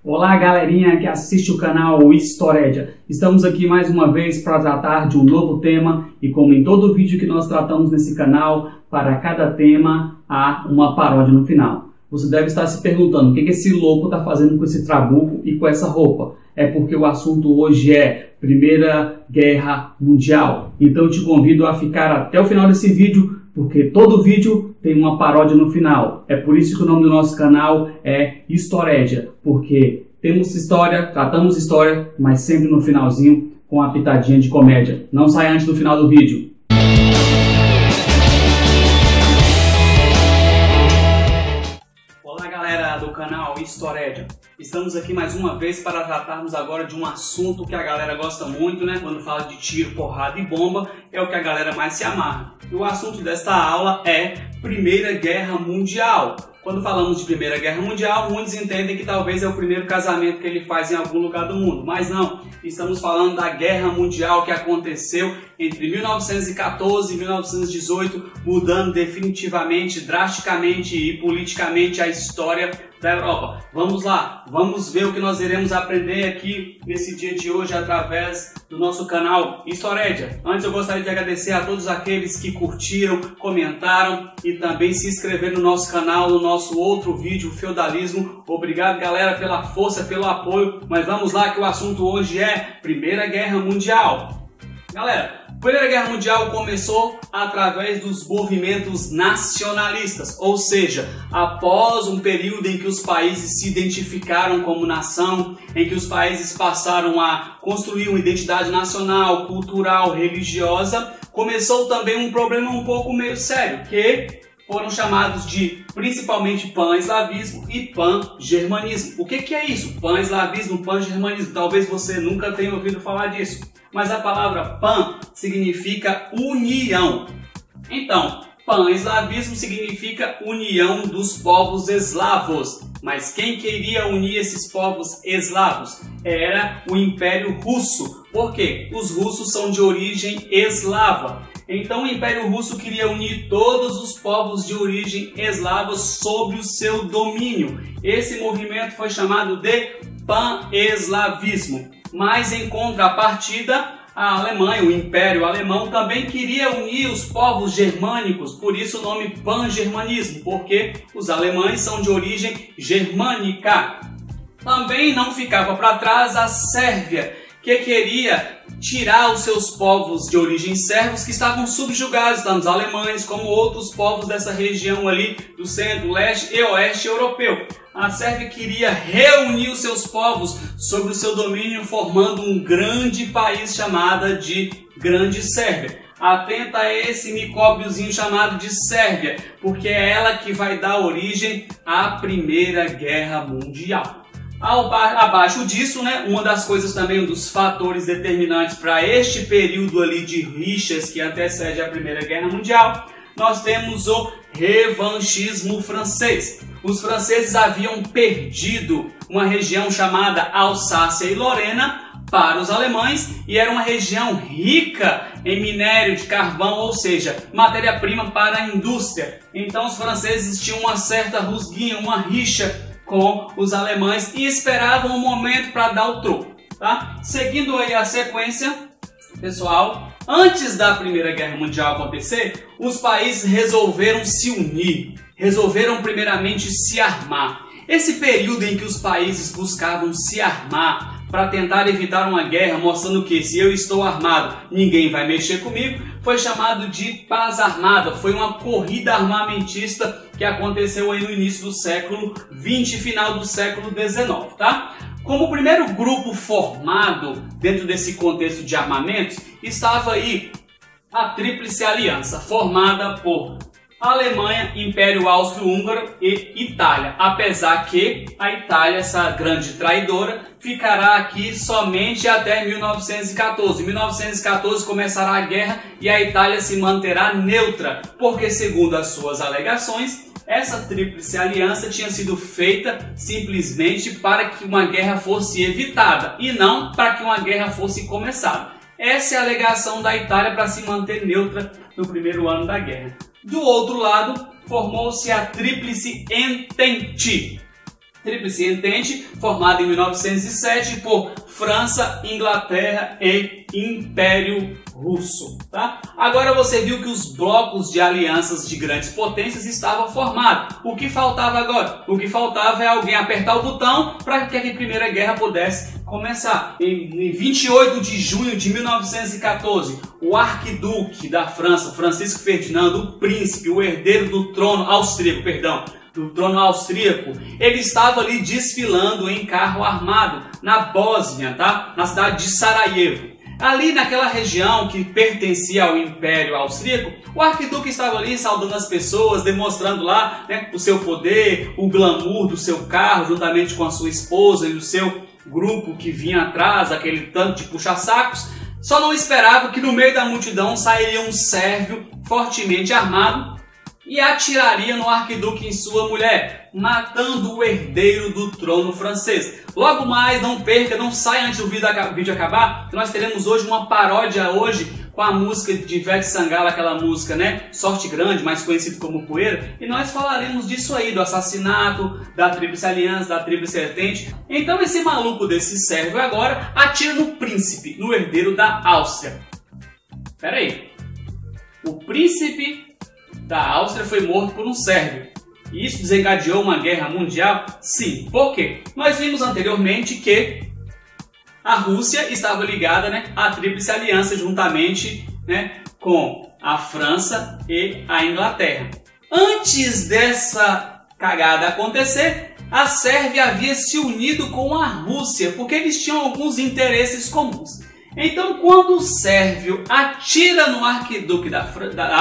Olá galerinha que assiste o canal Historédia. Estamos aqui mais uma vez para tratar de um novo tema e como em todo vídeo que nós tratamos nesse canal, para cada tema há uma paródia no final. Você deve estar se perguntando o que esse louco está fazendo com esse trabuco e com essa roupa. É porque o assunto hoje é Primeira Guerra Mundial. Então eu te convido a ficar até o final desse vídeo, porque todo vídeo tem uma paródia no final. É por isso que o nome do nosso canal é Historédia, porque temos história, tratamos história, mas sempre no finalzinho com uma pitadinha de comédia. Não sai antes do final do vídeo. Olá galera do canal Historédia. Estamos aqui mais uma vez para tratarmos agora de um assunto que a galera gosta muito, né? Quando fala de tiro, porrada e bomba, é o que a galera mais se amarra. E o assunto desta aula é Primeira Guerra Mundial. Quando falamos de Primeira Guerra Mundial, muitos entendem que talvez é o primeiro casamento que ele faz em algum lugar do mundo. Mas não, estamos falando da Guerra Mundial que aconteceu entre 1914 e 1918, mudando definitivamente, drasticamente e politicamente a história da Europa. Vamos lá, vamos ver o que nós iremos aprender aqui nesse dia de hoje através do nosso canal Historédia. Antes eu gostaria de agradecer a todos aqueles que curtiram, comentaram e também se inscreveram no nosso canal, no nosso outro vídeo, Feudalismo. Obrigado galera pela força, pelo apoio, mas vamos lá que o assunto hoje é Primeira Guerra Mundial. Galera, a Primeira Guerra Mundial começou através dos movimentos nacionalistas, ou seja, após um período em que os países se identificaram como nação, em que os países passaram a construir uma identidade nacional, cultural, religiosa, começou também um problema um pouco meio sério, que foram chamados de principalmente pan-eslavismo e pan-germanismo. O que é isso? Pan-eslavismo, pan-germanismo. Talvez você nunca tenha ouvido falar disso. Mas a palavra pan significa união. Então, pan-eslavismo significa união dos povos eslavos. Mas quem queria unir esses povos eslavos? Era o Império Russo. Por quê? Os russos são de origem eslava. Então o Império Russo queria unir todos os povos de origem eslava sob o seu domínio. Esse movimento foi chamado de pan-eslavismo. Mas em contrapartida, a Alemanha, o Império Alemão, também queria unir os povos germânicos, por isso o nome pan-germanismo, porque os alemães são de origem germânica. Também não ficava para trás a Sérvia, que queria tirar os seus povos de origem sérvos que estavam subjugados, tanto os alemães como outros povos dessa região ali do centro, leste e oeste europeu. A Sérvia queria reunir os seus povos sob o seu domínio, formando um grande país chamado de Grande Sérvia. Atenta a esse micróbiozinho chamado de Sérvia, porque é ela que vai dar origem à Primeira Guerra Mundial. Abaixo disso, né, uma das coisas também, um dos fatores determinantes para este período ali de rixas que antecede a Primeira Guerra Mundial, nós temos o revanchismo francês. Os franceses haviam perdido uma região chamada Alsácia e Lorena para os alemães e era uma região rica em minério de carvão, ou seja, matéria-prima para a indústria. Então os franceses tinham uma certa rusguinha, uma rixa com os alemães e esperavam um momento para dar o troco, tá? Seguindo aí a sequência, pessoal, antes da Primeira Guerra Mundial acontecer, os países resolveram se unir, resolveram primeiramente se armar. Esse período em que os países buscavam se armar para tentar evitar uma guerra, mostrando que se eu estou armado, ninguém vai mexer comigo, foi chamado de paz armada. Foi uma corrida armamentista que aconteceu aí no início do século XX e final do século XIX, tá? Como o primeiro grupo formado dentro desse contexto de armamentos, estava aí a Tríplice Aliança, formada por Alemanha, Império Austro-Húngaro e Itália. Apesar que a Itália, essa grande traidora, ficará aqui somente até 1914. Em 1914 começará a guerra e a Itália se manterá neutra, porque segundo as suas alegações, essa Tríplice Aliança tinha sido feita simplesmente para que uma guerra fosse evitada e não para que uma guerra fosse começada. Essa é a alegação da Itália para se manter neutra no primeiro ano da guerra. Do outro lado, formou-se a Tríplice Entente. Tríplice Entente, formada em 1907 por França, Inglaterra e Império Russo. Tá? Agora você viu que os blocos de alianças de grandes potências estavam formados. O que faltava agora? O que faltava é alguém apertar o botão para que a Primeira Guerra pudesse começar. Em 28 de junho de 1914, o arquiduque da França, Francisco Ferdinando, o príncipe, o herdeiro do trono austríaco, ele estava ali desfilando em carro armado na Bósnia, tá? Na cidade de Sarajevo. Ali naquela região que pertencia ao Império Austríaco, o arquiduque estava ali saudando as pessoas, demonstrando lá, né, o seu poder, o glamour do seu carro, juntamente com a sua esposa e o seu grupo que vinha atrás, aquele tanto de puxa-sacos. Só não esperava que no meio da multidão sairia um sérvio fortemente armado e atiraria no arquiduque em sua mulher, matando o herdeiro do trono francês. Logo mais, não perca, não saia antes do vídeo acabar, que nós teremos hoje uma paródia com a música de Ivete Sangalo, aquela música, né? Sorte Grande, mais conhecido como Poeira, e nós falaremos disso aí, do assassinato, da Tríplice Aliança, da Tríplice Entente. Então esse maluco desse sérvio agora atira no príncipe, no herdeiro da Áustria. Pera aí, o príncipe da Áustria foi morto por um sérvio. E isso desencadeou uma guerra mundial? Sim. Por quê? Nós vimos anteriormente que a Rússia estava ligada, né, à Tríplice Aliança juntamente, né, com a França e a Inglaterra. Antes dessa cagada acontecer, a Sérvia havia se unido com a Rússia porque eles tinham alguns interesses comuns. Então, quando o sérvio atira no arquiduque da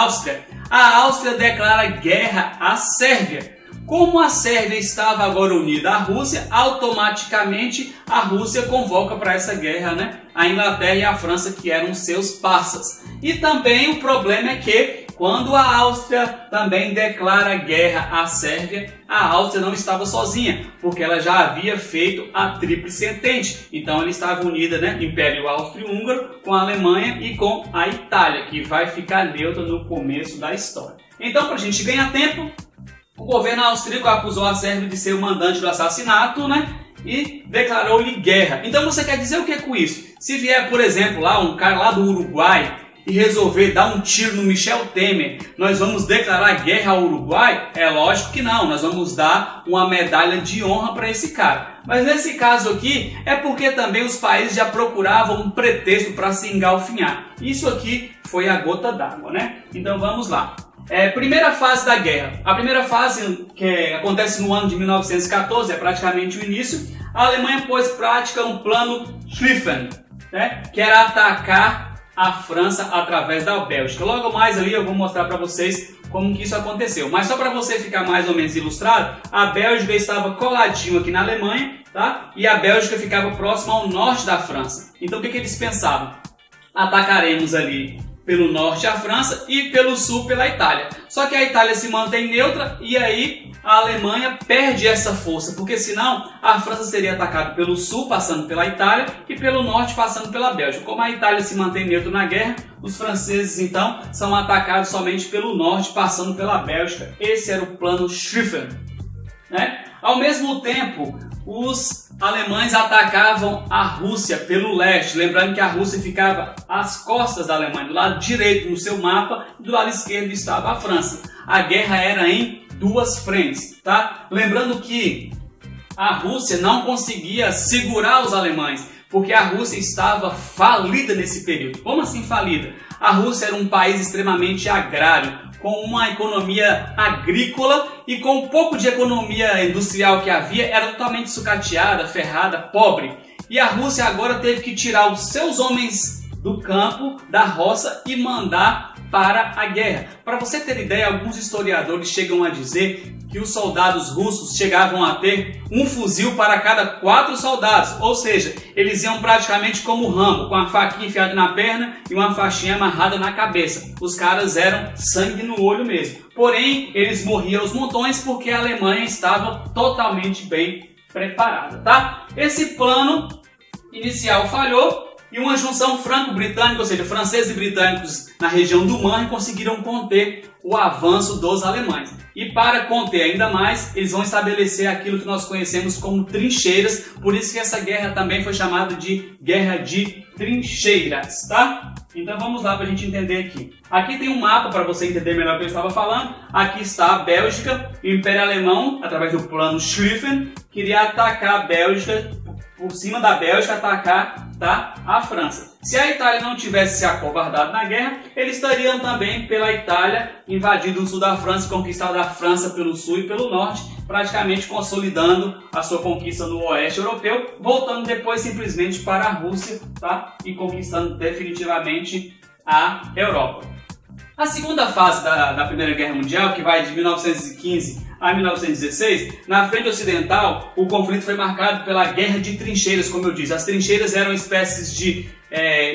Áustria, a Áustria declara guerra à Sérvia. Como a Sérvia estava agora unida à Rússia, automaticamente a Rússia convoca para essa guerra, né, a Inglaterra e a França, que eram seus parceiros. E também o problema é que, quando a Áustria também declara guerra à Sérvia, a Áustria não estava sozinha, porque ela já havia feito a Tríplice Entente. Então ela estava unida, né, Império Áustrio-Húngaro, com a Alemanha e com a Itália, que vai ficar neutra no começo da história. Então, para a gente ganhar tempo, o governo austríaco acusou a Sérvia de ser o mandante do assassinato, né, e declarou-lhe guerra. Então você quer dizer o que com isso? Se vier, por exemplo, lá um cara lá do Uruguai e resolver dar um tiro no Michel Temer, nós vamos declarar guerra ao Uruguai? É lógico que não, nós vamos dar uma medalha de honra para esse cara. Mas nesse caso aqui, é porque também os países já procuravam um pretexto para se engalfinhar. Isso aqui foi a gota d'água, né? Então vamos lá. Primeira fase da guerra. A primeira fase, que acontece no ano de 1914, é praticamente o início. A Alemanha pôs em prática um plano Schlieffen, né, que era atacar a França através da Bélgica. Logo mais ali eu vou mostrar para vocês como que isso aconteceu. Mas só para você ficar mais ou menos ilustrado, a Bélgica estava coladinho aqui na Alemanha, tá? E a Bélgica ficava próxima ao norte da França. Então o que eles pensavam? Atacaremos ali pelo norte a França e pelo sul pela Itália. Só que a Itália se mantém neutra e aí a Alemanha perde essa força, porque senão a França seria atacada pelo sul, passando pela Itália, e pelo norte, passando pela Bélgica. Como a Itália se mantém neutra na guerra, os franceses então são atacados somente pelo norte, passando pela Bélgica. Esse era o plano Schlieffen, né? Ao mesmo tempo, os alemães atacavam a Rússia pelo leste, lembrando que a Rússia ficava às costas da Alemanha, do lado direito no seu mapa, e do lado esquerdo estava a França. A guerra era em duas frentes, tá? Lembrando que a Rússia não conseguia segurar os alemães, porque a Rússia estava falida nesse período. Como assim falida? A Rússia era um país extremamente agrário, com uma economia agrícola e com um pouco de economia industrial que havia, era totalmente sucateada, ferrada, pobre. E a Rússia agora teve que tirar os seus homens do campo, da roça e mandar para a guerra. Para você ter ideia, alguns historiadores chegam a dizer que os soldados russos chegavam a ter um fuzil para cada 4 soldados, ou seja, eles iam praticamente como Rambo, com a faquinha enfiada na perna e uma faixinha amarrada na cabeça. Os caras eram sangue no olho mesmo. Porém, eles morriam aos montões porque a Alemanha estava totalmente bem preparada, tá? Esse plano inicial falhou E uma junção franco-britânica, ou seja, franceses e britânicos na região do Marne conseguiram conter o avanço dos alemães. E para conter ainda mais, eles vão estabelecer aquilo que nós conhecemos como trincheiras, por isso que essa guerra também foi chamada de Guerra de Trincheiras, tá? Então vamos lá para a gente entender aqui. Aqui tem um mapa para você entender melhor o que eu estava falando. Aqui está a Bélgica. O Império Alemão, através do plano Schlieffen, queria atacar a Bélgica, por cima da Bélgica, atacar, tá, a França. Se a Itália não tivesse se acovardado na guerra, eles estariam também pela Itália invadindo o sul da França e conquistado a França pelo sul e pelo norte, praticamente consolidando a sua conquista no oeste europeu, voltando depois simplesmente para a Rússia, tá, e conquistando definitivamente a Europa. A segunda fase da Primeira Guerra Mundial, que vai de 1915 a 1916, na frente ocidental, o conflito foi marcado pela Guerra de Trincheiras, como eu disse. As trincheiras eram espécies de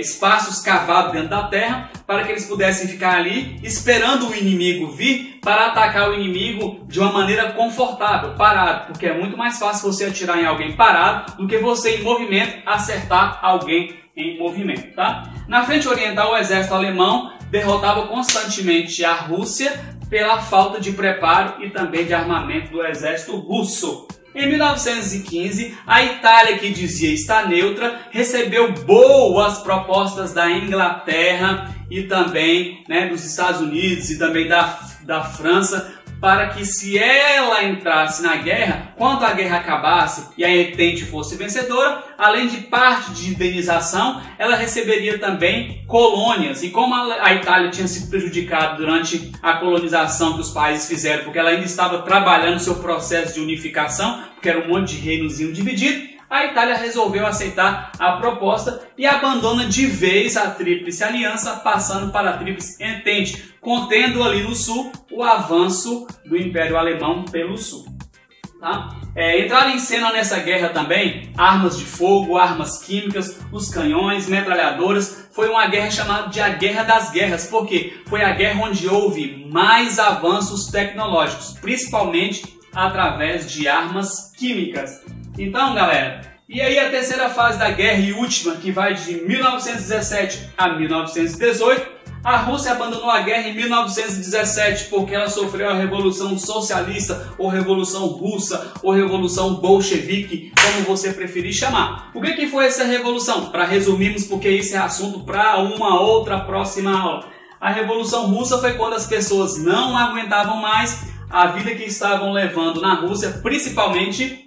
espaços cavados dentro da terra para que eles pudessem ficar ali esperando o inimigo vir para atacar o inimigo de uma maneira confortável, parado, porque é muito mais fácil você atirar em alguém parado do que você em movimento acertar alguém em movimento, tá? Na frente oriental, o exército alemão derrotava constantemente a Rússia pela falta de preparo e também de armamento do exército russo. Em 1915, a Itália, que dizia estar neutra, recebeu boas propostas da Inglaterra e também, né, dos Estados Unidos e também da França, para que se ela entrasse na guerra, quando a guerra acabasse e a Entente fosse vencedora, além de parte de indenização, ela receberia também colônias. E como a Itália tinha sido prejudicada durante a colonização que os países fizeram, porque ela ainda estava trabalhando seu processo de unificação, porque era um monte de reinozinho dividido, a Itália resolveu aceitar a proposta e abandona de vez a Tríplice Aliança, passando para a Tríplice Entente, contendo ali no sul o avanço do Império Alemão pelo sul. Tá? Entraram em cena nessa guerra também armas de fogo, armas químicas, os canhões, metralhadoras. Foi uma guerra chamada de a Guerra das Guerras, porque foi a guerra onde houve mais avanços tecnológicos, principalmente através de armas químicas. Então, galera, e aí a terceira fase da guerra e última, que vai de 1917 a 1918, a Rússia abandonou a guerra em 1917 porque ela sofreu a Revolução Socialista, ou Revolução Russa, ou Revolução Bolchevique, como você preferir chamar. O que foi essa revolução? Para resumirmos, porque isso é assunto para uma outra próxima aula. A Revolução Russa foi quando as pessoas não aguentavam mais a vida que estavam levando na Rússia, principalmente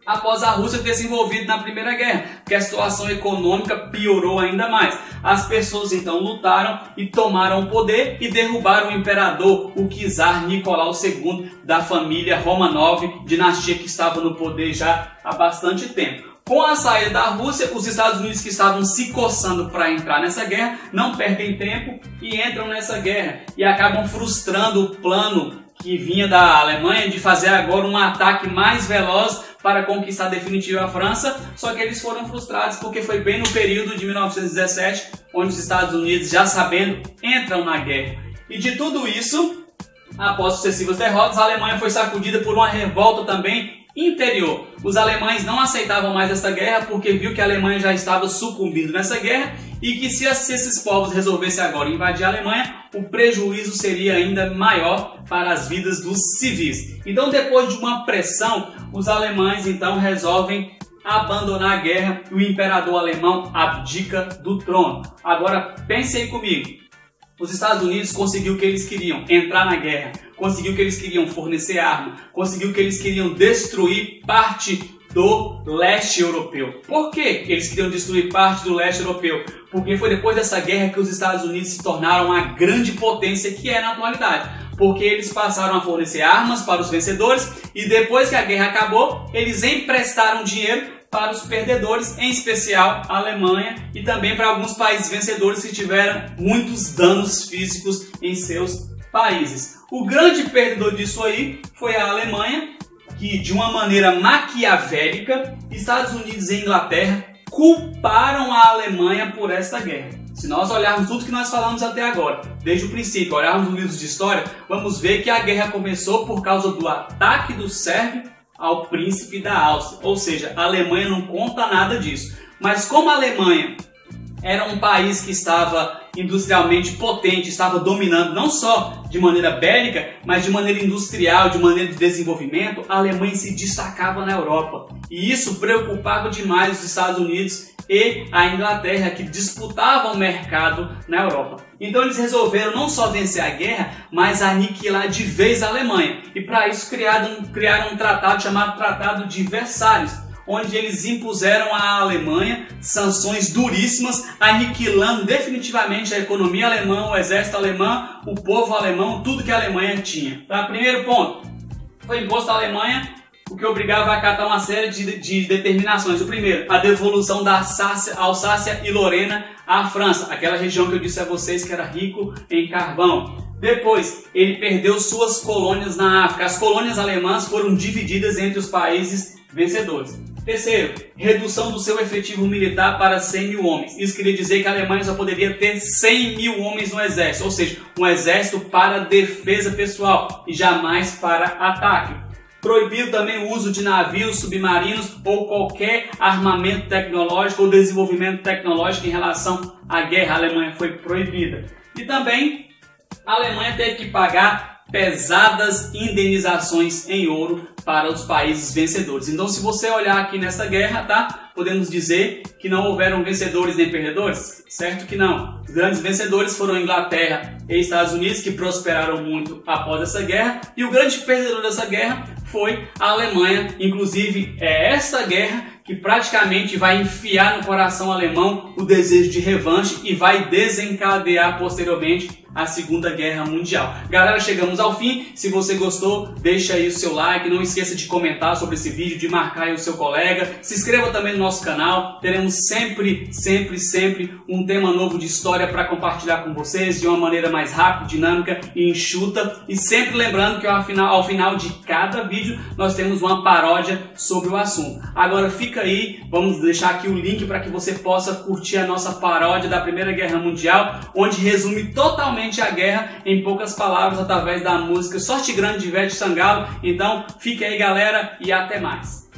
após a Rússia ter se envolvido na Primeira Guerra, porque a situação econômica piorou ainda mais. As pessoas então lutaram e tomaram o poder e derrubaram o imperador, o czar Nicolau II, da família Romanov, dinastia que estava no poder já há bastante tempo. Com a saída da Rússia, os Estados Unidos, que estavam se coçando para entrar nessa guerra, não perdem tempo e entram nessa guerra e acabam frustrando o plano que vinha da Alemanha de fazer agora um ataque mais veloz para conquistar definitivamente a França, só que eles foram frustrados porque foi bem no período de 1917, onde os Estados Unidos, já sabendo, entram na guerra. E de tudo isso, após sucessivas derrotas, a Alemanha foi sacudida por uma revolta também interior. Os alemães não aceitavam mais essa guerra porque viu que a Alemanha já estava sucumbindo nessa guerra e que se esses povos resolvessem agora invadir a Alemanha, o prejuízo seria ainda maior para as vidas dos civis. Então, depois de uma pressão, os alemães então resolvem abandonar a guerra e o imperador alemão abdica do trono. Agora, pensem comigo. Os Estados Unidos conseguiu o que eles queriam, entrar na guerra, conseguiu o que eles queriam, fornecer arma, conseguiu o que eles queriam, destruir parte do leste europeu. Por que eles queriam destruir parte do leste europeu? Porque foi depois dessa guerra que os Estados Unidos se tornaram a grande potência que é na atualidade. Porque eles passaram a fornecer armas para os vencedores e depois que a guerra acabou, eles emprestaram dinheiro para os perdedores, em especial a Alemanha e também para alguns países vencedores que tiveram muitos danos físicos em seus países. O grande perdedor disso aí foi a Alemanha, que de uma maneira maquiavélica, Estados Unidos e Inglaterra culparam a Alemanha por esta guerra. Se nós olharmos tudo que nós falamos até agora, desde o princípio, olharmos nos livros de história, vamos ver que a guerra começou por causa do ataque do sérvio ao príncipe da Áustria. Ou seja, a Alemanha não conta nada disso. Mas como a Alemanha era um país que estava industrialmente potente, estava dominando não só de maneira bélica, mas de maneira industrial, de maneira de desenvolvimento. A Alemanha se destacava na Europa e isso preocupava demais os Estados Unidos e a Inglaterra, que disputavam o mercado na Europa. Então eles resolveram não só vencer a guerra, mas aniquilar de vez a Alemanha. E para isso criaram um tratado chamado Tratado de Versalhes, onde eles impuseram à Alemanha sanções duríssimas, aniquilando definitivamente a economia alemã, o exército alemão, o povo alemão, tudo que a Alemanha tinha. Tá? Primeiro ponto, foi imposto à Alemanha o que obrigava a acatar uma série de determinações. O primeiro, a devolução da Alsácia e Lorena à França, aquela região que eu disse a vocês que era rico em carvão. Depois, ele perdeu suas colônias na África. As colônias alemãs foram divididas entre os países vencedores. Terceiro, redução do seu efetivo militar para 100 mil homens. Isso queria dizer que a Alemanha só poderia ter 100 mil homens no exército, ou seja, um exército para defesa pessoal e jamais para ataque. Proibido também o uso de navios submarinos ou qualquer armamento tecnológico ou desenvolvimento tecnológico em relação à guerra. A Alemanha foi proibida. E também a Alemanha teve que pagar pesadas indenizações em ouro para os países vencedores. Então, se você olhar aqui nessa guerra, tá? Podemos dizer que não houveram vencedores nem perdedores? Certo que não. Os grandes vencedores foram Inglaterra e Estados Unidos, que prosperaram muito após essa guerra, e o grande perdedor dessa guerra foi a Alemanha. Inclusive, é essa guerra que praticamente vai enfiar no coração alemão o desejo de revanche e vai desencadear posteriormente a Segunda Guerra Mundial. Galera, chegamos ao fim. Se você gostou, deixa aí o seu like, não esqueça de comentar sobre esse vídeo, de marcar aí o seu colega, se inscreva também no nosso canal. Teremos sempre um tema novo de história para compartilhar com vocês de uma maneira mais rápida, dinâmica e enxuta. E sempre lembrando que ao final de cada vídeo nós temos uma paródia sobre o assunto. Agora fica aí, vamos deixar aqui o link para que você possa curtir a nossa paródia da Primeira Guerra Mundial, onde resume totalmente a guerra em poucas palavras através da música Sorte Grande de Ivete Sangalo. Então fique aí, galera, e até mais.